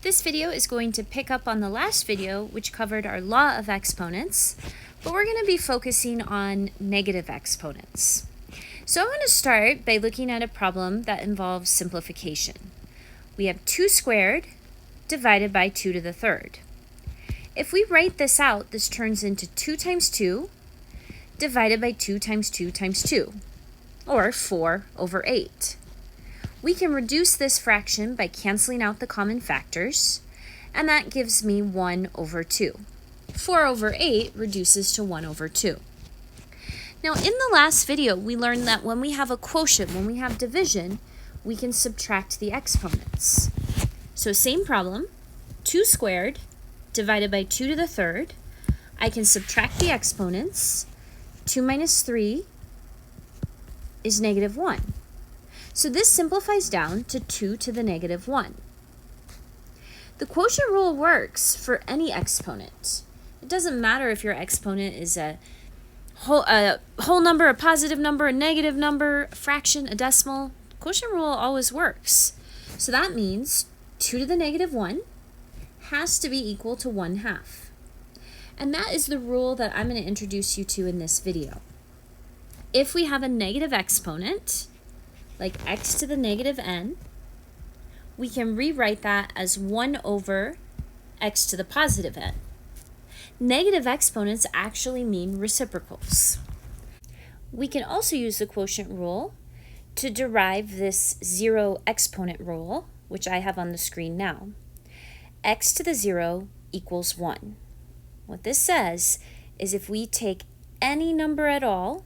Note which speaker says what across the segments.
Speaker 1: This video is going to pick up on the last video, which covered our law of exponents, but we're going to be focusing on negative exponents. So I'm going to start by looking at a problem that involves simplification. We have 2 squared divided by 2 to the third. If we write this out, this turns into 2 times 2 divided by 2 times 2 times 2, or 4 over 8. We can reduce this fraction by canceling out the common factors, and that gives me 1 over 2. 4 over 8 reduces to 1 over 2. Now, in the last video, we learned that when we have a quotient, when we have division, we can subtract the exponents. So same problem, 2 squared divided by 2 to the third. I can subtract the exponents. 2 minus 3 is negative 1. So this simplifies down to 2 to the negative 1. The quotient rule works for any exponent. It doesn't matter if your exponent is a whole number, a positive number, a negative number, a fraction, a decimal. Quotient rule always works. So that means 2 to the negative 1 has to be equal to 1/2. And that is the rule that I'm going to introduce you to in this video. If we have a negative exponent, like x to the negative n, we can rewrite that as 1 over x to the positive n. Negative exponents actually mean reciprocals. We can also use the quotient rule to derive this zero exponent rule, which I have on the screen now. X to the 0 equals 1. What this says is if we take any number at all,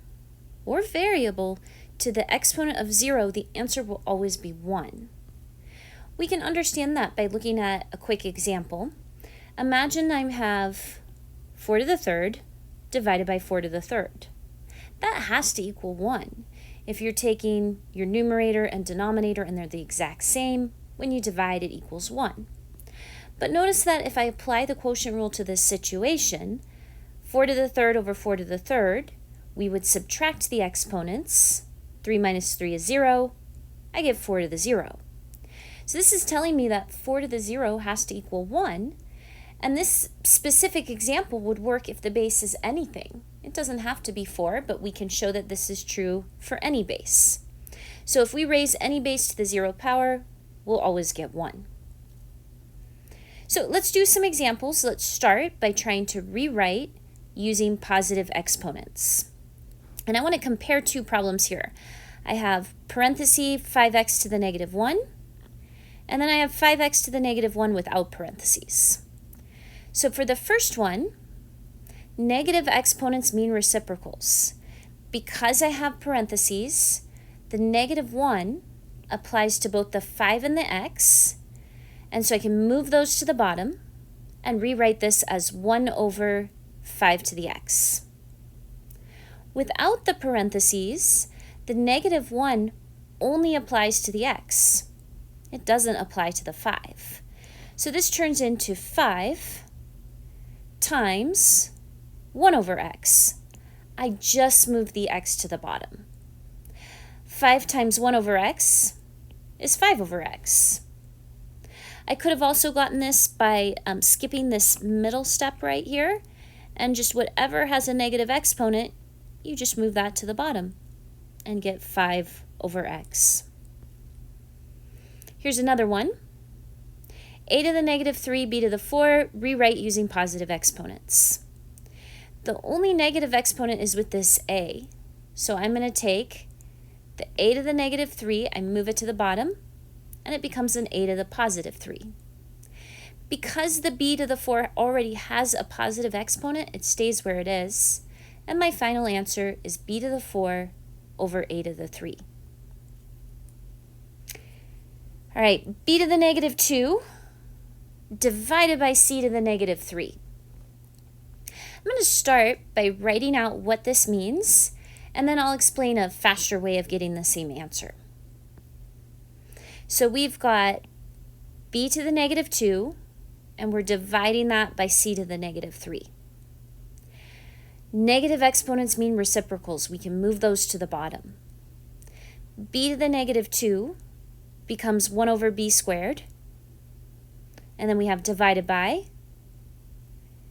Speaker 1: or variable, to the exponent of 0, the answer will always be 1. We can understand that by looking at a quick example. Imagine I have 4 to the third divided by 4 to the third. That has to equal 1. If you're taking your numerator and denominator and they're the exact same, when you divide it equals 1. But notice that if I apply the quotient rule to this situation, 4 to the third over 4 to the third, we would subtract the exponents. 3 minus 3 is 0. I get 4 to the 0. So this is telling me that 4 to the 0 has to equal 1. And this specific example would work if the base is anything. It doesn't have to be 4, but we can show that this is true for any base. So if we raise any base to the 0th power, we'll always get 1. So let's do some examples. Let's start by trying to rewrite using positive exponents. And I want to compare two problems here. I have parenthesis 5x to the negative 1, and then I have 5x to the negative 1 without parentheses. So for the first one, negative exponents mean reciprocals. Because I have parentheses, the negative 1 applies to both the 5 and the x, and so I can move those to the bottom and rewrite this as 1 over 5 to the x. Without the parentheses, the negative 1 only applies to the x. It doesn't apply to the 5. So this turns into 5 times 1 over x. I just moved the x to the bottom. 5 times 1 over x is 5 over x. I could have also gotten this by skipping this middle step right here, and just whatever has a negative exponent, you just move that to the bottom and get 5 over x. Here's another one. A to the negative 3, b to the 4, rewrite using positive exponents. The only negative exponent is with this a, so I'm going to take the a to the negative 3, I move it to the bottom, and it becomes an a to the positive 3. Because the b to the 4 already has a positive exponent, it stays where it is. And my final answer is b to the 4 over a to the 3. All right, b to the negative 2 divided by c to the negative 3. I'm going to start by writing out what this means, and then I'll explain a faster way of getting the same answer. So we've got b to the negative 2, and we're dividing that by c to the negative 3. Negative exponents mean reciprocals. We can move those to the bottom. b to the negative 2 becomes 1 over b squared. And then we have divided by.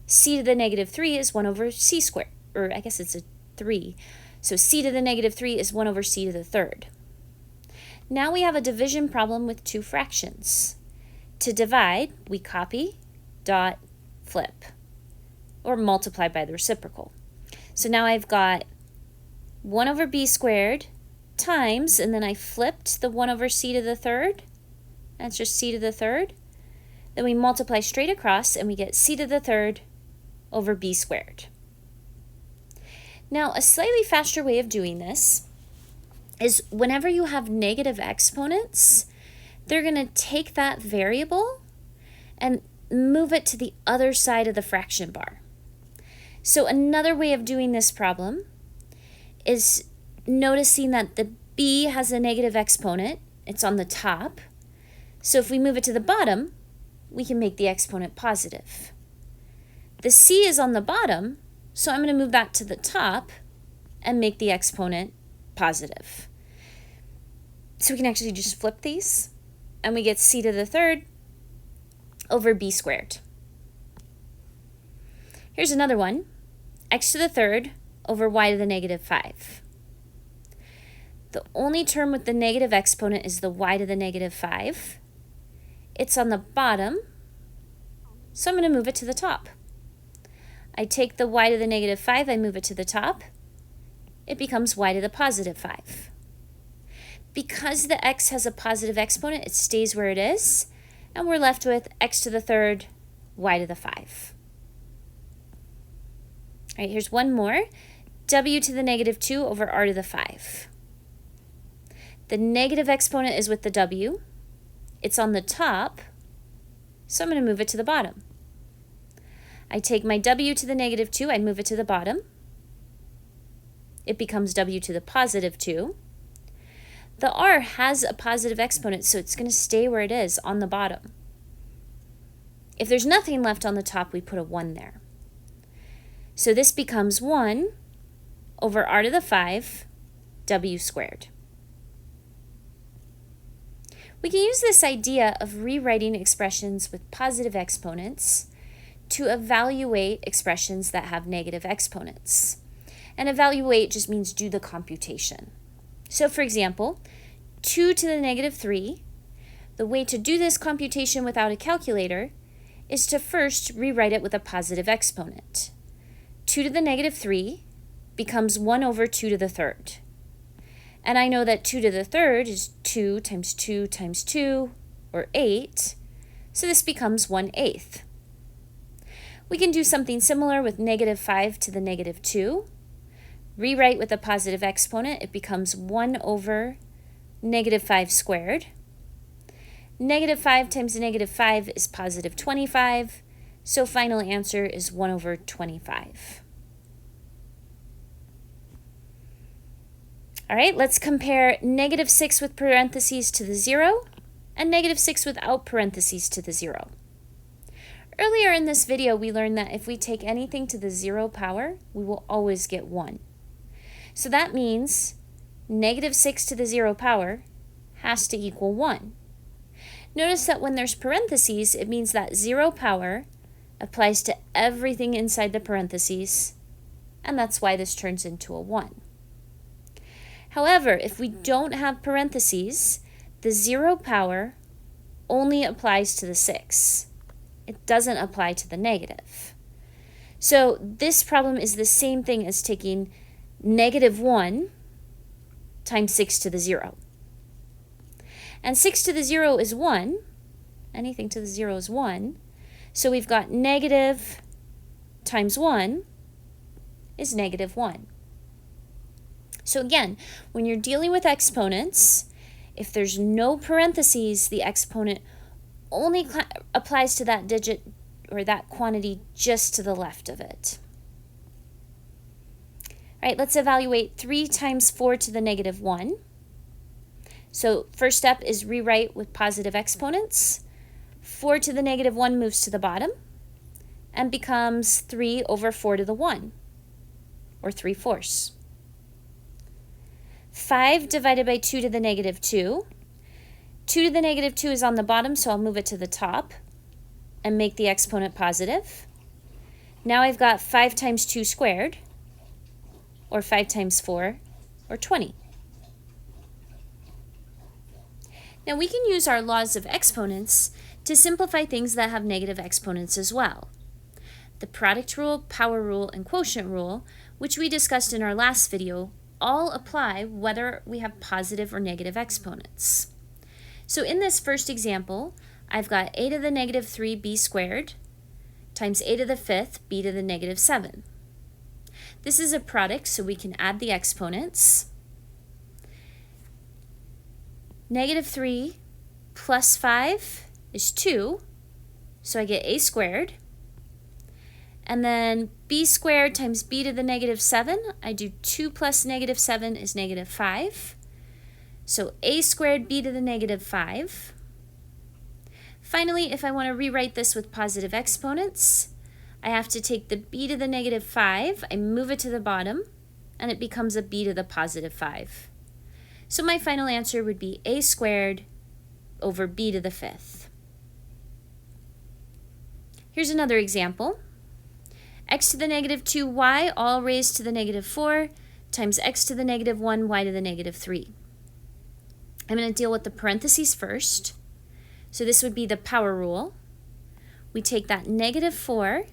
Speaker 1: C to the negative 3 is 1 over c squared, or I guess it's a 3. So c to the negative 3 is 1 over c to the third. Now we have a division problem with two fractions. To divide, we copy, dot, flip, or multiply by the reciprocal. So now I've got 1 over b squared times, and then I flipped the 1 over c to the third. That's just c to the third. Then we multiply straight across, and we get c to the third over b squared. Now, a slightly faster way of doing this is whenever you have negative exponents, they're going to take that variable and move it to the other side of the fraction bar. So another way of doing this problem is noticing that the b has a negative exponent. It's on the top. So if we move it to the bottom, we can make the exponent positive. The c is on the bottom, so I'm going to move that to the top and make the exponent positive. So we can actually just flip these, and we get c to the third over b squared. Here's another one, x to the third over y to the negative 5. The only term with the negative exponent is the y to the negative 5. It's on the bottom, so I'm going to move it to the top. I take the y to the negative 5, I move it to the top. It becomes y to the positive 5. Because the x has a positive exponent, it stays where it is, and we're left with x to the third, y to the 5. All right, here's one more. W to the negative 2 over r to the 5. The negative exponent is with the w. It's on the top, so I'm going to move it to the bottom. I take my w to the negative 2, I move it to the bottom. It becomes w to the positive 2. The r has a positive exponent, so it's going to stay where it is on the bottom. If there's nothing left on the top, we put a 1 there. So this becomes 1 over r to the 5, w squared. We can use this idea of rewriting expressions with positive exponents to evaluate expressions that have negative exponents. And evaluate just means do the computation. So for example, 2 to the negative 3, the way to do this computation without a calculator is to first rewrite it with a positive exponent. 2 to the negative 3 becomes 1 over 2 to the third. And I know that 2 to the third is 2 times 2 times 2, or 8, so this becomes 1/8. We can do something similar with negative 5 to the negative 2. Rewrite with a positive exponent, it becomes 1 over negative 5 squared. Negative 5 times negative 5 is positive 25, so final answer is 1 over 25. All right, let's compare negative 6 with parentheses to the 0 and negative 6 without parentheses to the 0. Earlier in this video, we learned that if we take anything to the 0 power, we will always get 1. So that means negative 6 to the 0 power has to equal 1. Notice that when there's parentheses, it means that 0 power applies to everything inside the parentheses, and that's why this turns into a 1. However, if we don't have parentheses, the 0 power only applies to the 6. It doesn't apply to the negative. So this problem is the same thing as taking negative 1 times 6 to the 0. And 6 to the 0 is 1. Anything to the 0 is 1. So we've got negative times 1 is negative 1. So again, when you're dealing with exponents, if there's no parentheses, the exponent only applies to that digit or that quantity just to the left of it. All right, let's evaluate 3 times 4 to the negative 1. So first step is rewrite with positive exponents. 4 to the negative 1 moves to the bottom and becomes 3 over 4 to the 1, or 3/4. 5 divided by 2 to the negative 2. 2 to the negative 2 is on the bottom, so I'll move it to the top. and make the exponent positive. Now I've got 5 times 2 squared, or 5 times 4, or 20. Now we can use our laws of exponents to simplify things that have negative exponents as well. The product rule, power rule, and quotient rule, which we discussed in our last video, all apply whether we have positive or negative exponents. So in this first example, I've got a to the negative 3b squared times a to the 5th b to the negative 7. This is a product, so we can add the exponents. Negative 3 plus 5 is 2, so I get a squared. And then b squared times b to the negative 7, I do 2 plus negative 7 is negative 5. So a squared b to the negative 5. Finally, if I want to rewrite this with positive exponents, I have to take the b to the negative 5, I move it to the bottom, and it becomes a b to the positive 5. So my final answer would be a squared over b to the 5th. Here's another example. X to the negative 2y, all raised to the negative 4, times x to the negative 1, y to the negative 3. I'm going to deal with the parentheses first. So this would be the power rule. We take that negative 4.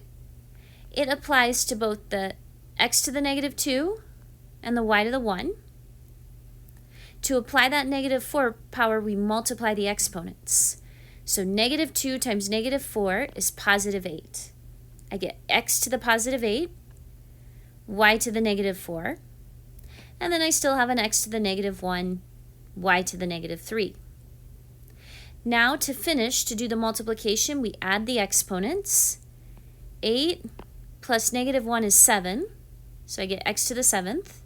Speaker 1: It applies to both the x to the negative 2 and the y to the 1. To apply that negative 4 power, we multiply the exponents. So negative 2 times negative 4 is positive 8. I get x to the positive 8, y to the negative 4, and then I still have an x to the negative 1, y to the negative 3. Now to finish, to do the multiplication, we add the exponents. 8 plus negative 1 is 7, so I get x to the 7th.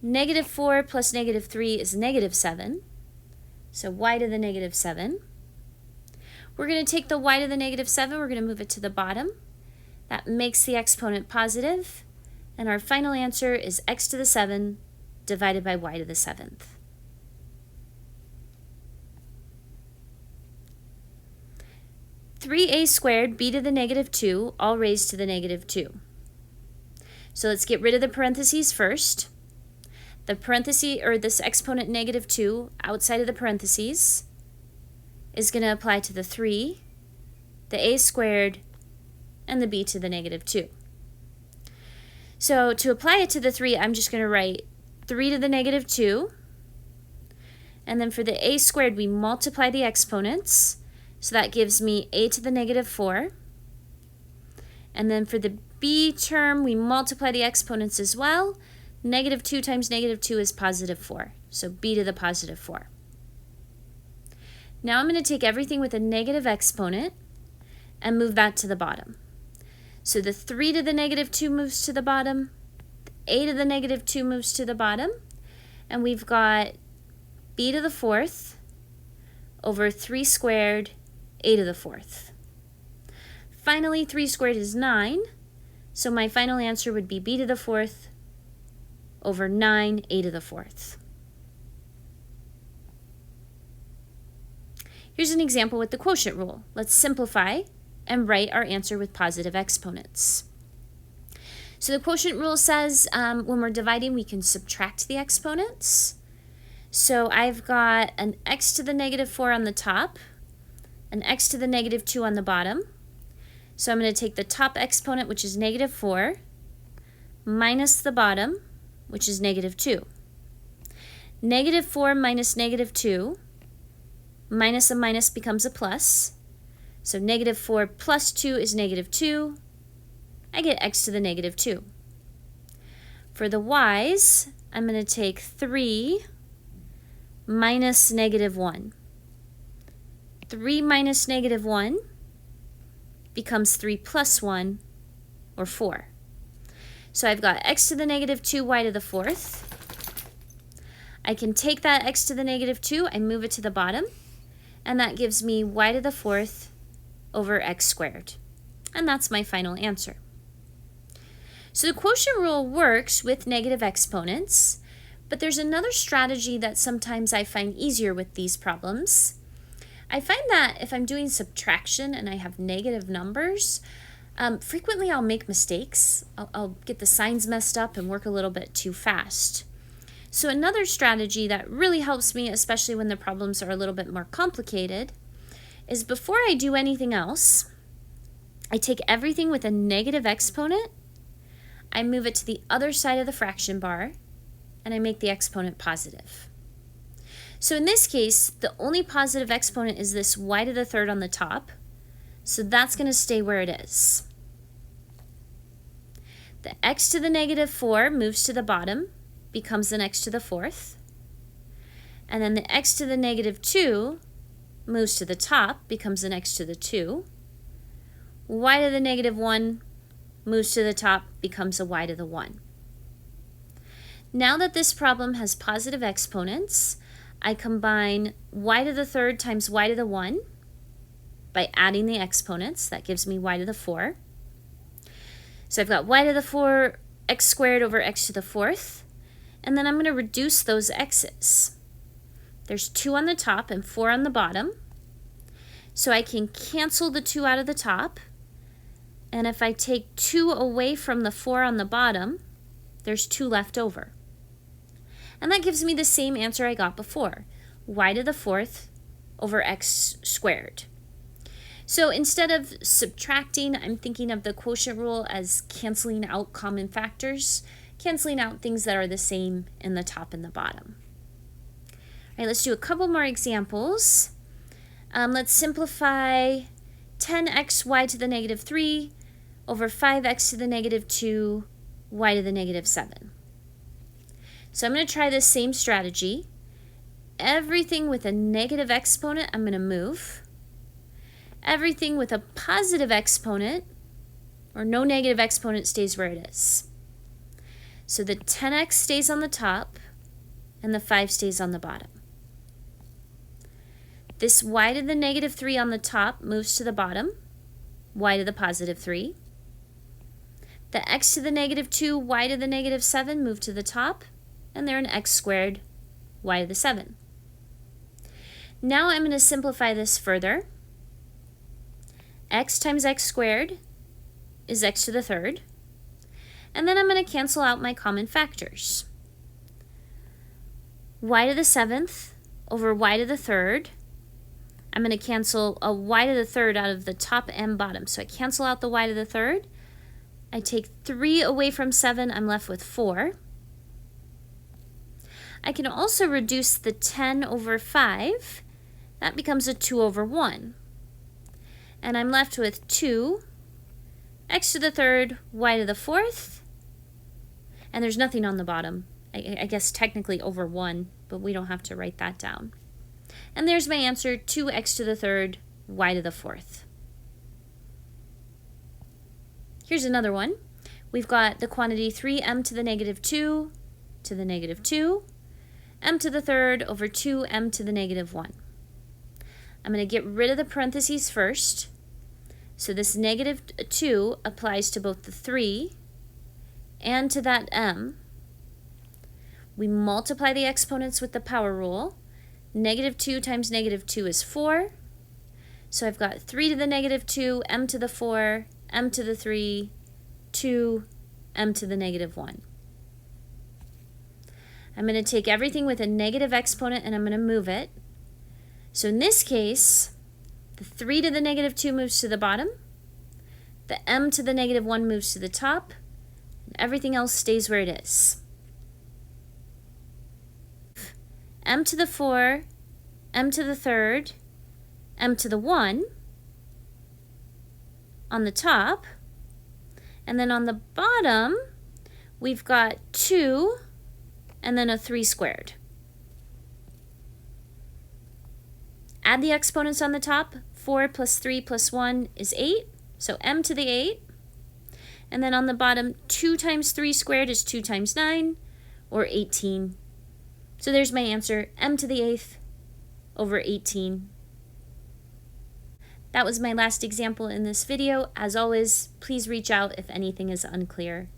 Speaker 1: Negative 4 plus negative 3 is negative 7, so y to the negative 7. We're going to take the y to the negative 7, we're going to move it to the bottom. That makes the exponent positive, and our final answer is x to the 7 divided by y to the 7th. (3a squared b to the negative 2, all raised to the negative 2). So let's get rid of the parentheses first. The parenthesis, or this exponent negative 2 outside of the parentheses, is going to apply to the 3, the a squared, and the b to the negative 2. So to apply it to the 3, I'm just going to write 3 to the negative 2. And then for the a squared, we multiply the exponents. So that gives me a to the negative 4. And then for the b term, we multiply the exponents as well. Negative 2 times negative 2 is positive 4. So b to the positive 4. Now I'm going to take everything with a negative exponent and move that to the bottom. So the 3 to the negative 2 moves to the bottom, the a to the negative 2 moves to the bottom, and we've got b to the 4th over 3 squared a to the 4th. Finally, 3 squared is 9, so my final answer would be b to the 4th over 9 a to the 4th. Here's an example with the quotient rule. Let's simplify and write our answer with positive exponents. So the quotient rule says when we're dividing, we can subtract the exponents. So I've got an x to the negative 4 on the top, an x to the negative 2 on the bottom. So I'm going to take the top exponent, which is negative 4, minus the bottom, which is negative 2. Negative 4 minus negative 2, minus a minus becomes a plus. So negative 4 plus 2 is negative 2. I get x to the negative 2. For the y's, I'm going to take 3 minus negative 1. 3 minus negative 1 becomes 3 plus 1, or 4. So I've got x to the negative 2, y to the 4th. I can take that x to the negative 2 and move it to the bottom, and that gives me y to the 4th over x squared. And that's my final answer. So the quotient rule works with negative exponents, but there's another strategy that sometimes I find easier with these problems. I find that if I'm doing subtraction and I have negative numbers, frequently I'll make mistakes. I'll get the signs messed up and work a little bit too fast. So another strategy that really helps me, especially when the problems are a little bit more complicated, is before I do anything else, I take everything with a negative exponent, I move it to the other side of the fraction bar, and I make the exponent positive. So in this case, the only positive exponent is this y to the third on the top, so that's going to stay where it is. The x to the negative 4 moves to the bottom, becomes an x to the fourth, and then the x to the negative 2 moves to the top, becomes an x to the 2. Y to the negative 1 moves to the top, becomes a y to the 1. Now that this problem has positive exponents, I combine y to the third times y to the 1 by adding the exponents. That gives me y to the 4. So I've got y to the 4 x squared over x to the fourth, and then I'm going to reduce those x's. There's 2 on the top and 4 on the bottom, so I can cancel the 2 out of the top, and if I take 2 away from the 4 on the bottom, there's 2 left over. And that gives me the same answer I got before, y to the fourth over x squared. So instead of subtracting, I'm thinking of the quotient rule as canceling out common factors, canceling out things that are the same in the top and the bottom. All right, let's do a couple more examples. Let's simplify 10xy to the negative 3 over 5x to the negative 2 y to the negative 7. So I'm going to try this same strategy. Everything with a negative exponent I'm going to move. Everything with a positive exponent or no negative exponent stays where it is. So the 10x stays on the top and the 5 stays on the bottom. This y to the negative 3 on the top moves to the bottom, y to the positive 3. The x to the negative 2, y to the negative 7 move to the top, and they're an x squared, y to the 7. Now I'm going to simplify this further. X times x squared is x to the third. And then I'm going to cancel out my common factors. Y to the 7th over y to the third. I'm going to cancel a y to the third out of the top and bottom. So I cancel out the y to the third. I take 3 away from 7. I'm left with 4. I can also reduce the 10 over 5. That becomes a 2 over 1. And I'm left with 2, x to the third, y to the fourth, and there's nothing on the bottom. I guess technically over 1, but we don't have to write that down. And there's my answer, 2x to the third, y to the fourth. Here's another one. We've got the quantity 3m to the negative 2 to the negative 2, m to the third over 2m to the negative 1. I'm going to get rid of the parentheses first. So this negative 2 applies to both the 3 and to that m. We multiply the exponents with the power rule. Negative 2 times negative 2 is 4. So I've got 3 to the negative 2, m to the 4, m to the 3, 2, m to the negative 1. I'm going to take everything with a negative exponent and I'm going to move it. So in this case, the 3 to the negative 2 moves to the bottom, the m to the negative 1 moves to the top, and everything else stays where it is. M to the 4, m to the third, m to the 1 on the top, and then on the bottom, we've got 2 and then a 3 squared. Add the exponents on the top. 4 plus 3 plus 1 is 8, so m to the 8. And then on the bottom, 2 times 3 squared is 2 times 9, or 18. So there's my answer, m to the 8th over 18. That was my last example in this video. As always, please reach out if anything is unclear.